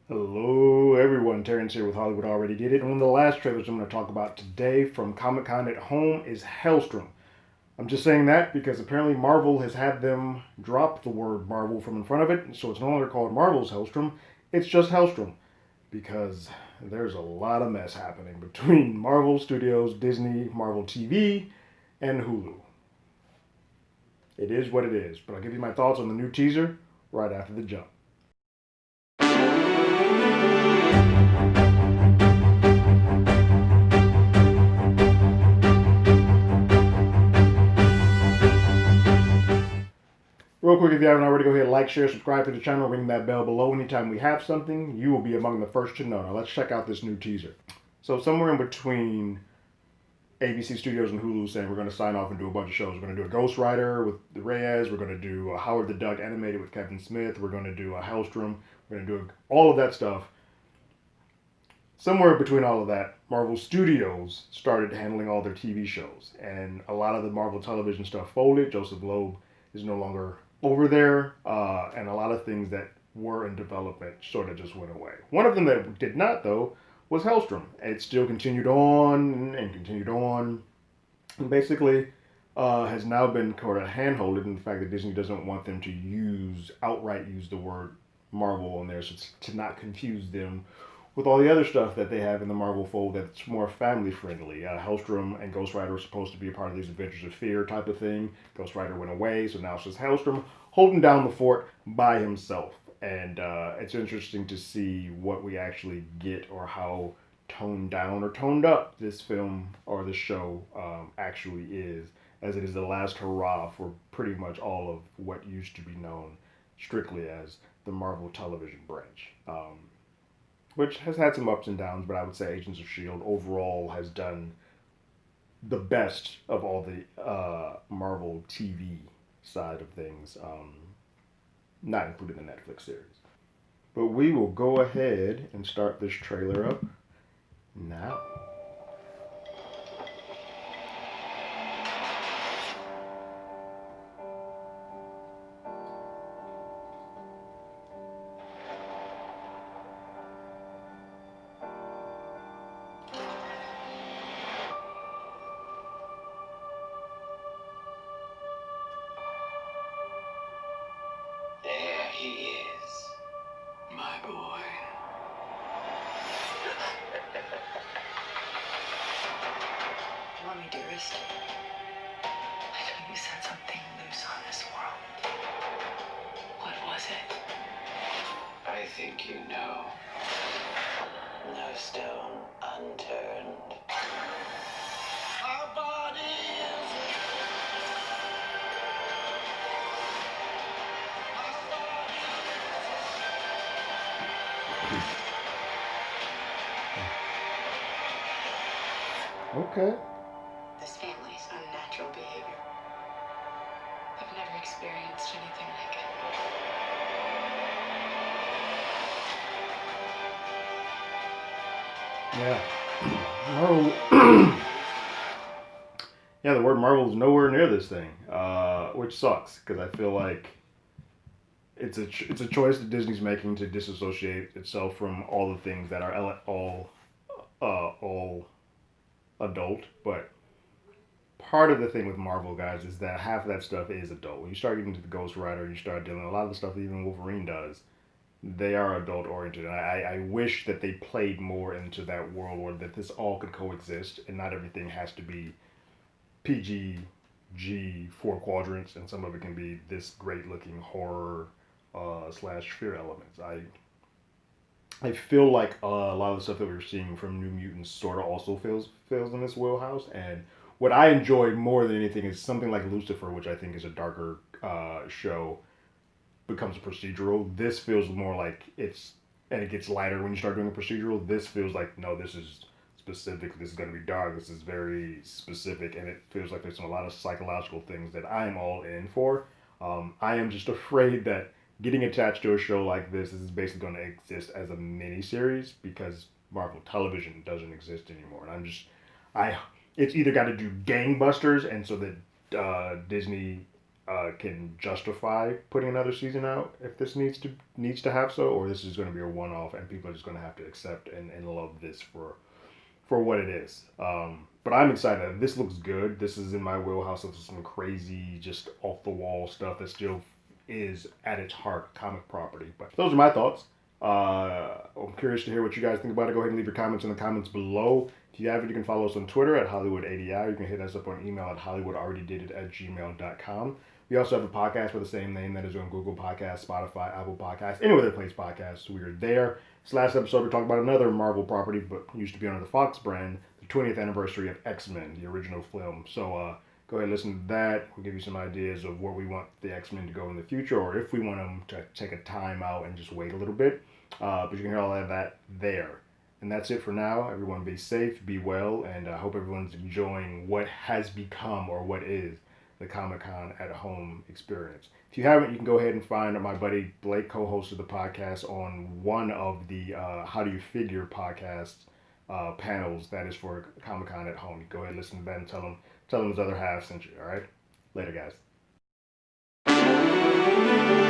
Hello, everyone. Terrence here with Hollywood Already Did It. And one of the last trailers I'm going to talk about today from Comic Con at home is Helstrom. I'm just saying that because apparently Marvel has had them drop the word Marvel from in front of it, so it's no longer called Marvel's Helstrom. It's just Helstrom because there's a lot of mess happening between Marvel Studios, Disney, Marvel TV, and Hulu. It is what it is, but I'll give you my thoughts on the new teaser right after the jump. Real quick, if you haven't already, go ahead and like, share, subscribe to the channel, ring that bell below. Anytime we have something, you will be among the first to know. Now, let's check out this new teaser. So, somewhere in between ABC Studios and Hulu saying we're going to sign off and do a bunch of shows. We're going to do a Ghost Rider with the Reyes. We're going to do a Howard the Duck animated with Kevin Smith. We're going to do a Helstrom. We're going to do all of that stuff. Somewhere between all of that, Marvel Studios started handling all their TV shows. And a lot of the Marvel television stuff folded. Joseph Loeb is no longer over there. And a lot of things that were in development sort of just went away. One of them that did not, though, was Helstrom. It still continued on and continued on. And basically, has now been kind of handholded in the fact that Disney doesn't want them to outright use the word Marvel on there, so to not confuse them with all the other stuff that they have in the Marvel fold that's more family friendly. Helstrom and Ghost Rider were supposed to be a part of these Adventures of Fear type of thing. Ghost Rider went away, so now it's just Helstrom holding down the fort by himself. And it's interesting to see what we actually get or how toned down or toned up this film or this show actually is, as it is the last hurrah for pretty much all of what used to be known strictly as the Marvel television branch. Which has had some ups and downs, but I would say Agents of S.H.I.E.L.D. overall has done the best of all the Marvel TV side of things, not including the Netflix series. But we will go ahead and start this trailer up now. There he is, my boy. Want me, dearest? I know you set something loose on this world. What was it? I think you know. No stone unturned. Our bodies. Okay. This family's unnatural behavior. I've never experienced anything like it. Yeah. Marvel. Yeah, the word Marvel is nowhere near this thing, which sucks because I feel like it's a choice that Disney's making to disassociate itself from all the things that are all adult. But part of the thing with Marvel guys is that half of that stuff is adult. When you start getting into the Ghost Rider, you start dealing with a lot of the stuff that even Wolverine does. They are adult oriented. And I wish that they played more into that world where that this all could coexist and not everything has to be PG, G, four quadrants, and some of it can be this great looking horror slash fear elements. I feel like a lot of the stuff that we are seeing from New Mutants sort of also feels in this wheelhouse. And what I enjoy more than anything is something like Lucifer, which I think is a darker show, becomes a procedural. This feels more like and it gets lighter when you start doing a procedural. This feels like, no, this is specific. This is going to be dark. This is very specific, and it feels like there's a lot of psychological things that I'm all in for. I am just afraid that getting attached to a show like this is basically going to exist as a mini series because Marvel Television doesn't exist anymore, and I it's either got to do gangbusters, and so that Disney can justify putting another season out if this needs to have so, or this is going to be a one-off and people are just going to have to accept and love this for what it is. But I'm excited. This looks good. This is in my wheelhouse of some crazy, just off the wall stuff that still is at its heart comic property. But those are my thoughts. I'm curious to hear what you guys think about it. Go ahead and leave your comments in the comments below. If you haven't, you can follow us on Twitter at HollywoodADI. You can hit us up on email at HollywoodAlreadyDidIt@gmail.com. We also have a podcast with the same name that is on Google Podcasts, Spotify, Apple Podcasts, anywhere that plays podcasts. We are there. This last episode, we talked about another Marvel property, but used to be under the Fox brand, the 20th anniversary of X-Men, the original film. So go ahead and listen to that. We'll give you some ideas of where we want the X-Men to go in the future, or if we want them to take a time out and just wait a little bit. But you can hear all of that there. And that's it for now. Everyone be safe, be well, and I hope everyone's enjoying what has become or what is the Comic-Con at home experience. If you haven't, you can go ahead and find my buddy Blake, co-host of the podcast, on one of the How Do You Figure podcast panels that is for Comic-Con at home. You go ahead and listen to that and tell him his other half sent you. All right? Later, guys.